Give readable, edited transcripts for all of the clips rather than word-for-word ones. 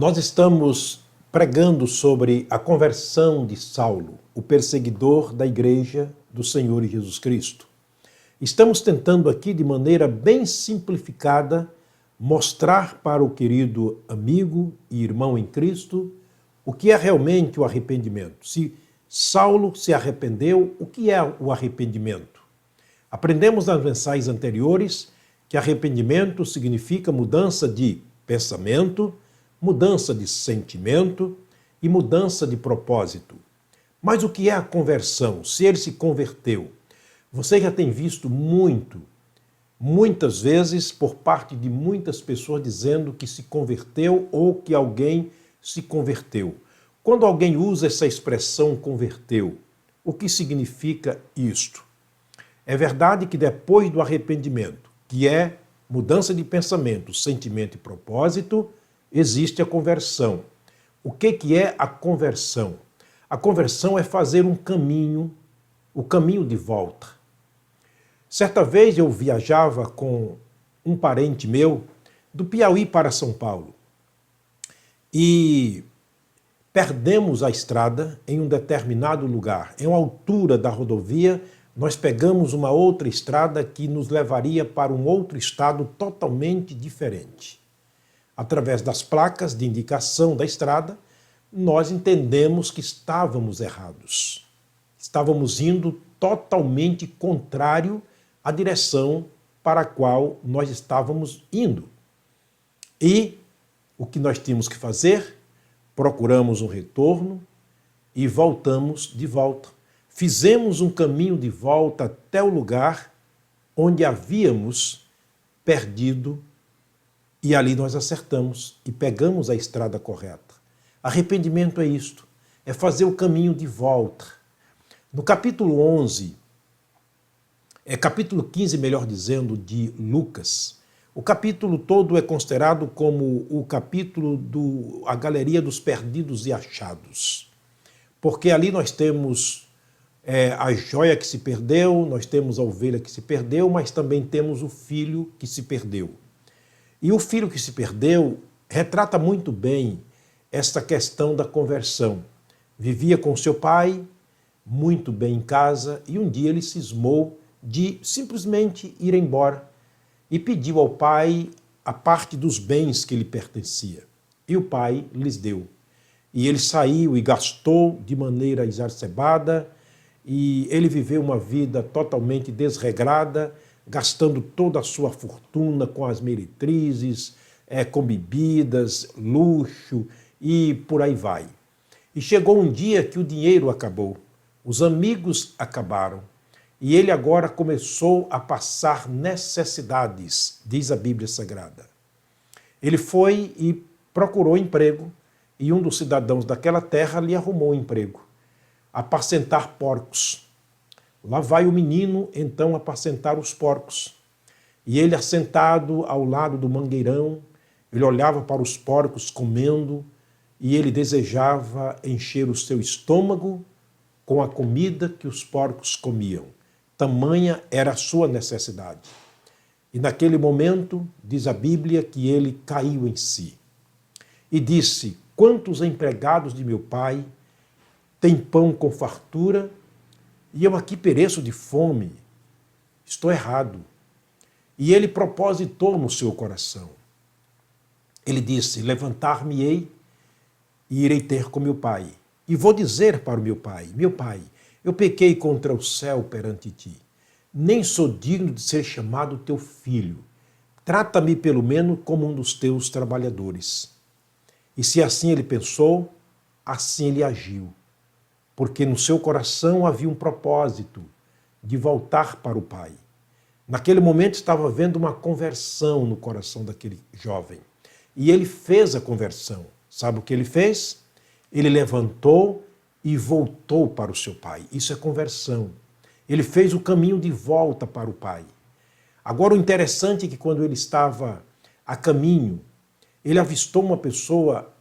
Nós estamos pregando sobre a conversão de Saulo, o perseguidor da igreja do Senhor Jesus Cristo. Estamos tentando aqui, de maneira bem simplificada, mostrar para o querido amigo e irmão em Cristo o que é realmente o arrependimento. Se Saulo se arrependeu, o que é o arrependimento? Aprendemos nas mensagens anteriores que arrependimento significa mudança de pensamento, mudança de sentimento e mudança de propósito. Mas o que é a conversão? Se ele se converteu, você já tem visto muitas vezes por parte de muitas pessoas dizendo que se converteu ou que alguém se converteu. Quando alguém usa essa expressão converteu, o que significa isto? É verdade que depois do arrependimento, que é mudança de pensamento, sentimento e propósito, existe a conversão. O que é a conversão? A conversão é fazer um caminho, o caminho de volta. Certa vez eu viajava com um parente meu do Piauí para São Paulo e perdemos a estrada em um determinado lugar. Em uma altura da rodovia, nós pegamos uma outra estrada que nos levaria para um outro estado totalmente diferente. Através das placas de indicação da estrada, nós entendemos que estávamos errados. Estávamos indo totalmente contrário à direção para a qual nós estávamos indo. E o que nós tínhamos que fazer? Procuramos um retorno e voltamos de volta. Fizemos um caminho de volta até o lugar onde havíamos perdido e ali nós acertamos e pegamos a estrada correta. Arrependimento é isto, é fazer o caminho de volta. No capítulo 11, capítulo 15, melhor dizendo, de Lucas, o capítulo todo é considerado como o capítulo a galeria dos perdidos e achados. Porque ali nós temos a joia que se perdeu, nós temos a ovelha que se perdeu, mas também temos o filho que se perdeu. E o filho que se perdeu retrata muito bem esta questão da conversão. Vivia com seu pai, muito bem em casa, e um dia ele cismou de simplesmente ir embora e pediu ao pai a parte dos bens que lhe pertencia. E o pai lhes deu. E ele saiu e gastou de maneira exacerbada, e ele viveu uma vida totalmente desregrada, gastando toda a sua fortuna com as meretrizes, com bebidas, luxo e por aí vai. E chegou um dia que o dinheiro acabou, os amigos acabaram, e ele agora começou a passar necessidades, diz a Bíblia Sagrada. Ele foi e procurou emprego, e um dos cidadãos daquela terra lhe arrumou um emprego, apacentar porcos. Lá vai o menino, então, apacentar os porcos. E ele, assentado ao lado do mangueirão, ele olhava para os porcos comendo e ele desejava encher o seu estômago com a comida que os porcos comiam. Tamanha era a sua necessidade. E naquele momento, diz a Bíblia, que ele caiu em si. E disse: quantos empregados de meu pai têm pão com fartura e eu aqui pereço de fome? Estou errado. E ele propositou no seu coração. Ele disse: levantar-me-ei e irei ter com meu pai. E vou dizer para o meu pai: meu pai, eu pequei contra o céu perante ti. Nem sou digno de ser chamado teu filho. Trata-me pelo menos como um dos teus trabalhadores. E se assim ele pensou, assim ele agiu. Porque no seu coração havia um propósito de voltar para o pai. Naquele momento estava havendo uma conversão no coração daquele jovem. E ele fez a conversão. Sabe o que ele fez? Ele levantou e voltou para o seu pai. Isso é conversão. Ele fez o caminho de volta para o pai. Agora o interessante é que quando ele estava a caminho, ele avistou uma pessoa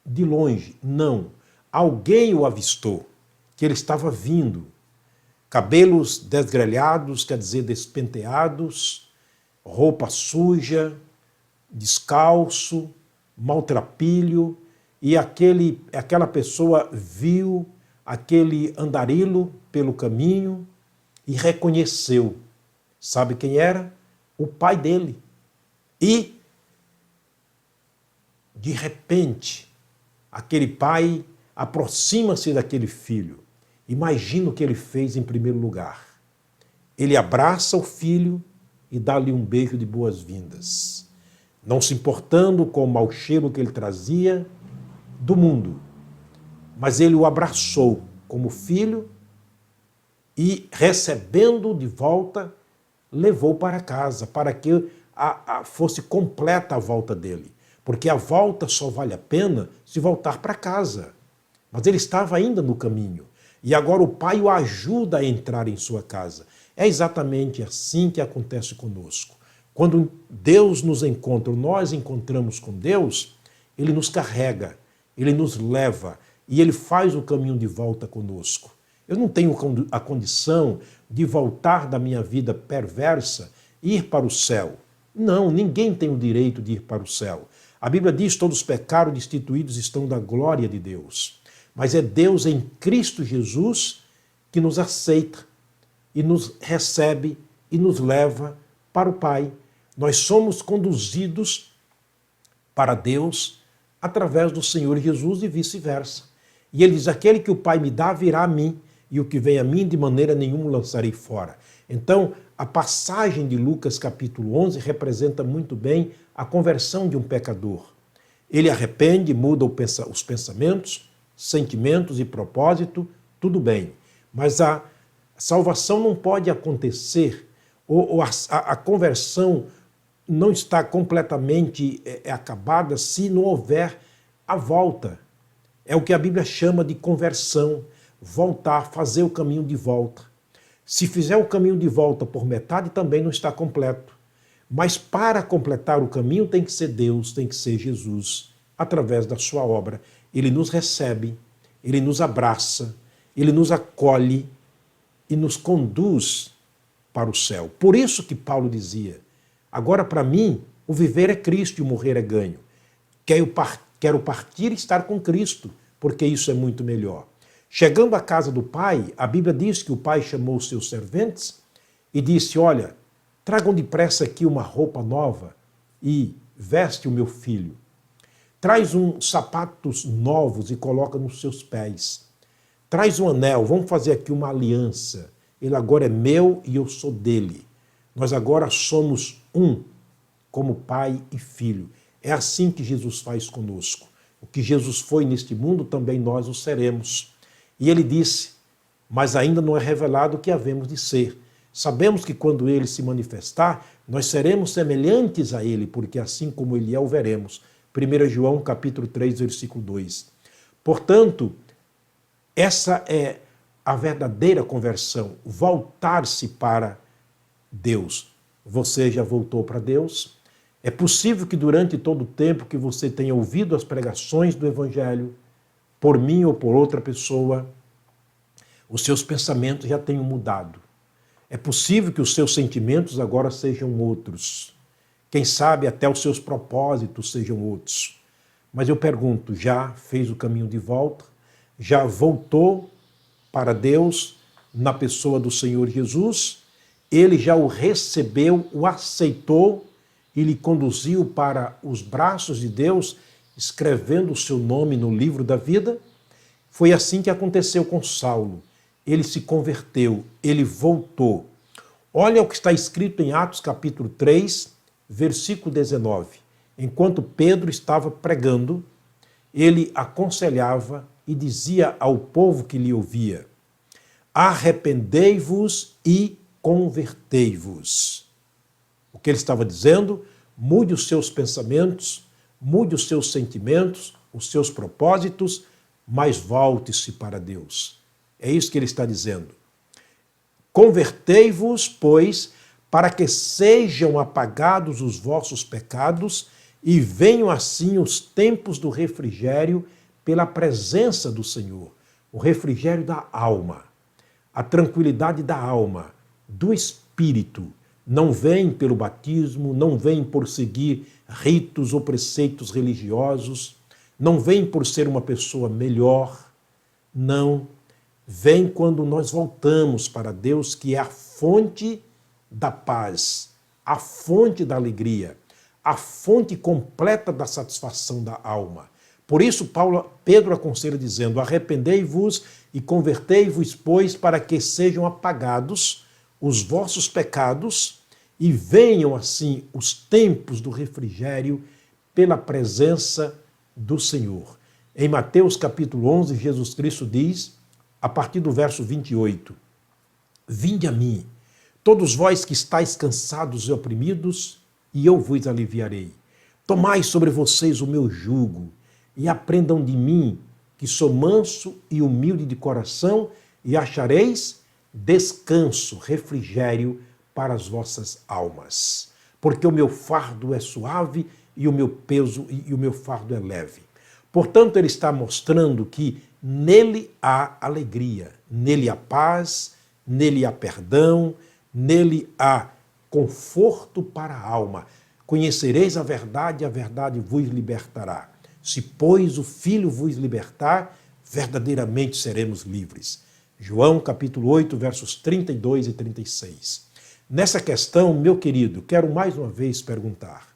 de longe. Não. Alguém o avistou, que ele estava vindo. Cabelos desgrelhados, quer dizer, despenteados, roupa suja, descalço, maltrapilho, e aquela pessoa viu aquele andarilho pelo caminho e reconheceu. Sabe quem era? O pai dele. E, de repente, aquele pai aproxima-se daquele filho. Imagina o que ele fez em primeiro lugar. Ele abraça o filho e dá-lhe um beijo de boas-vindas, não se importando com o mau cheiro que ele trazia do mundo. Mas ele o abraçou como filho e, recebendo-o de volta, levou para casa, para que fosse completa a volta dele. Porque a volta só vale a pena se voltar para casa. Mas ele estava ainda no caminho. E agora o pai o ajuda a entrar em sua casa. É exatamente assim que acontece conosco. Quando Deus nos encontra, nós encontramos com Deus, Ele nos carrega, Ele nos leva e Ele faz o caminho de volta conosco. Eu não tenho a condição de voltar da minha vida perversa e ir para o céu. Não, ninguém tem o direito de ir para o céu. A Bíblia diz que todos os pecados destituídos estão da glória de Deus. Mas é Deus em Cristo Jesus que nos aceita e nos recebe e nos leva para o Pai. Nós somos conduzidos para Deus através do Senhor Jesus e vice-versa. E ele diz, aquele que o Pai me dá virá a mim, e o que vem a mim de maneira nenhuma lançarei fora. Então, a passagem de Lucas capítulo 11 representa muito bem a conversão de um pecador. Ele arrepende, muda os pensamentos, sentimentos e propósito, tudo bem. Mas a salvação não pode acontecer, ou a conversão não está completamente acabada se não houver a volta. É o que a Bíblia chama de conversão, voltar, fazer o caminho de volta. Se fizer o caminho de volta por metade, também não está completo. Mas para completar o caminho tem que ser Deus, tem que ser Jesus, através da sua obra. Ele nos recebe, Ele nos abraça, Ele nos acolhe e nos conduz para o céu. Por isso que Paulo dizia, agora para mim o viver é Cristo e o morrer é ganho. Quero partir e estar com Cristo, porque isso é muito melhor. Chegando à casa do pai, a Bíblia diz que o pai chamou os seus serventes e disse, olha, tragam depressa aqui uma roupa nova e veste o meu filho. Traz uns sapatos novos e coloca nos seus pés. Traz um anel, vamos fazer aqui uma aliança. Ele agora é meu e eu sou dele. Nós agora somos um, como pai e filho. É assim que Jesus faz conosco. O que Jesus foi neste mundo, também nós o seremos. E ele disse, mas ainda não é revelado o que havemos de ser. Sabemos que quando ele se manifestar, nós seremos semelhantes a ele, porque assim como ele é, o veremos. 1 João capítulo 3, versículo 2. Portanto, essa é a verdadeira conversão, voltar-se para Deus. Você já voltou para Deus? É possível que durante todo o tempo que você tenha ouvido as pregações do Evangelho, por mim ou por outra pessoa, os seus pensamentos já tenham mudado. É possível que os seus sentimentos agora sejam outros. Quem sabe até os seus propósitos sejam outros. Mas eu pergunto, já fez o caminho de volta? Já voltou para Deus na pessoa do Senhor Jesus? Ele já o recebeu, o aceitou e lhe conduziu para os braços de Deus, escrevendo o seu nome no livro da vida? Foi assim que aconteceu com Saulo. Ele se converteu, ele voltou. Olha o que está escrito em Atos capítulo 3, versículo 19. Enquanto Pedro estava pregando, ele aconselhava e dizia ao povo que lhe ouvia, arrependei-vos e convertei-vos. O que ele estava dizendo? Mude os seus pensamentos, mude os seus sentimentos, os seus propósitos, mas volte-se para Deus. É isso que ele está dizendo. Convertei-vos, pois, para que sejam apagados os vossos pecados e venham assim os tempos do refrigério pela presença do Senhor. O refrigério da alma, a tranquilidade da alma, do espírito, não vem pelo batismo, não vem por seguir ritos ou preceitos religiosos, não vem por ser uma pessoa melhor, não. Vem quando nós voltamos para Deus, que é a fonte da paz, a fonte da alegria, a fonte completa da satisfação da alma. Por isso, Pedro aconselha dizendo: arrependei-vos e convertei-vos, pois, para que sejam apagados os vossos pecados e venham assim os tempos do refrigério pela presença do Senhor. Em Mateus capítulo 11, Jesus Cristo diz, a partir do verso 28, vinde a mim, todos vós que estáis cansados e oprimidos, e eu vos aliviarei. Tomai sobre vocês o meu jugo e aprendam de mim, que sou manso e humilde de coração, e achareis descanso, refrigério para as vossas almas. Porque o meu fardo é suave e o meu peso e o meu fardo é leve. Portanto, ele está mostrando que nele há alegria, nele há paz, nele há perdão, nele há conforto para a alma. Conhecereis a verdade vos libertará. Se, pois, o Filho vos libertar, verdadeiramente seremos livres. João capítulo 8, versos 32 e 36. Nessa questão, meu querido, quero mais uma vez perguntar: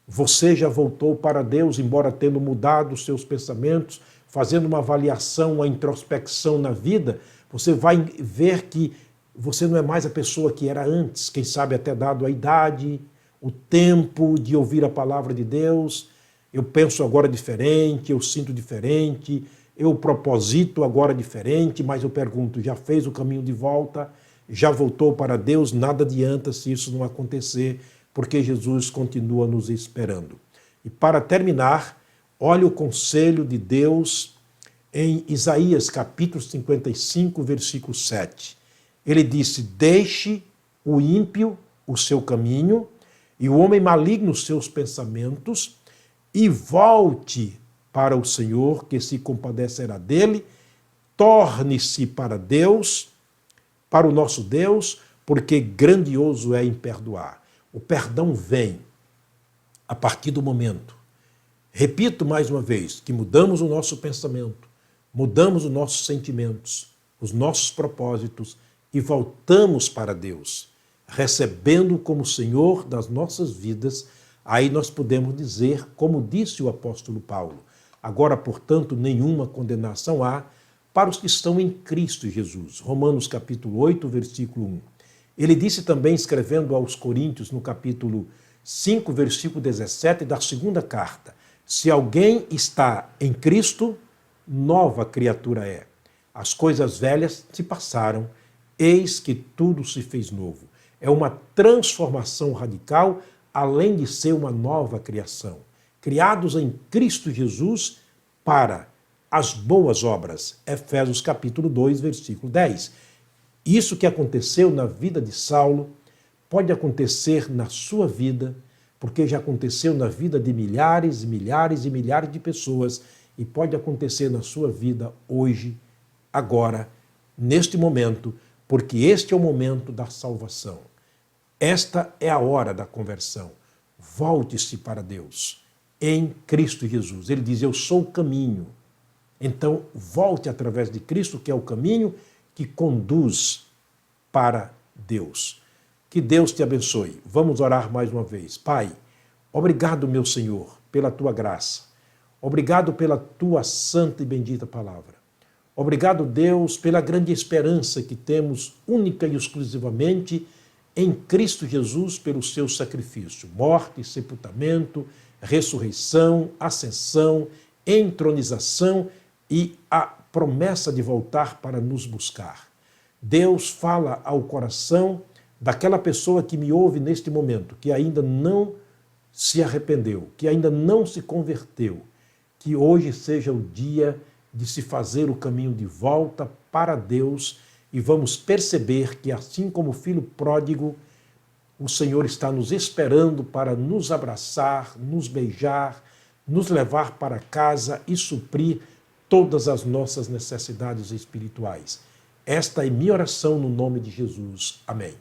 você já voltou para Deus, embora tendo mudado os seus pensamentos, fazendo uma avaliação, uma introspecção na vida? Você vai ver que você não é mais a pessoa que era antes, quem sabe até dado a idade, o tempo de ouvir a palavra de Deus. Eu penso agora diferente, eu sinto diferente, eu proposito agora diferente, mas eu pergunto, já fez o caminho de volta? Já voltou para Deus? Nada adianta se isso não acontecer, porque Jesus continua nos esperando. E para terminar, olha o conselho de Deus em Isaías capítulo 55, versículo 7. Ele disse: deixe o ímpio o seu caminho e o homem maligno os seus pensamentos, e volte para o Senhor, que se compadecerá dele, torne-se para Deus, para o nosso Deus, porque grandioso é em perdoar. O perdão vem a partir do momento, repito mais uma vez, que mudamos o nosso pensamento, mudamos os nossos sentimentos, os nossos propósitos e voltamos para Deus, recebendo como Senhor das nossas vidas. Aí nós podemos dizer, como disse o apóstolo Paulo: agora, portanto, nenhuma condenação há para os que estão em Cristo Jesus. Romanos capítulo 8, versículo 1. Ele disse também, escrevendo aos Coríntios, no capítulo 5, versículo 17, da segunda carta: se alguém está em Cristo, nova criatura é. As coisas velhas se passaram, eis que tudo se fez novo. É uma transformação radical, além de ser uma nova criação. Criados em Cristo Jesus para as boas obras. Efésios capítulo 2, versículo 10. Isso que aconteceu na vida de Saulo pode acontecer na sua vida, porque já aconteceu na vida de milhares e milhares e milhares de pessoas, e pode acontecer na sua vida hoje, agora, neste momento, porque este é o momento da salvação. Esta é a hora da conversão. Volte-se para Deus em Cristo Jesus. Ele diz: eu sou o caminho. Então, volte através de Cristo, que é o caminho que conduz para Deus. Que Deus te abençoe. Vamos orar mais uma vez. Pai, obrigado, meu Senhor, pela tua graça. Obrigado pela tua santa e bendita palavra. Obrigado, Deus, pela grande esperança que temos única e exclusivamente em Cristo Jesus pelo seu sacrifício, morte, sepultamento, ressurreição, ascensão, entronização e a promessa de voltar para nos buscar. Deus, fala ao coração daquela pessoa que me ouve neste momento, que ainda não se arrependeu, que ainda não se converteu, que hoje seja o dia de se fazer o caminho de volta para Deus, e vamos perceber que, assim como o filho pródigo, o Senhor está nos esperando para nos abraçar, nos beijar, nos levar para casa e suprir todas as nossas necessidades espirituais. Esta é minha oração no nome de Jesus. Amém.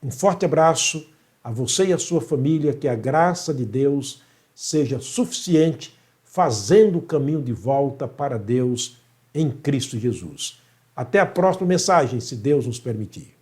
Um forte abraço a você e a sua família, que a graça de Deus seja suficiente, fazendo o caminho de volta para Deus em Cristo Jesus. Até a próxima mensagem, se Deus nos permitir.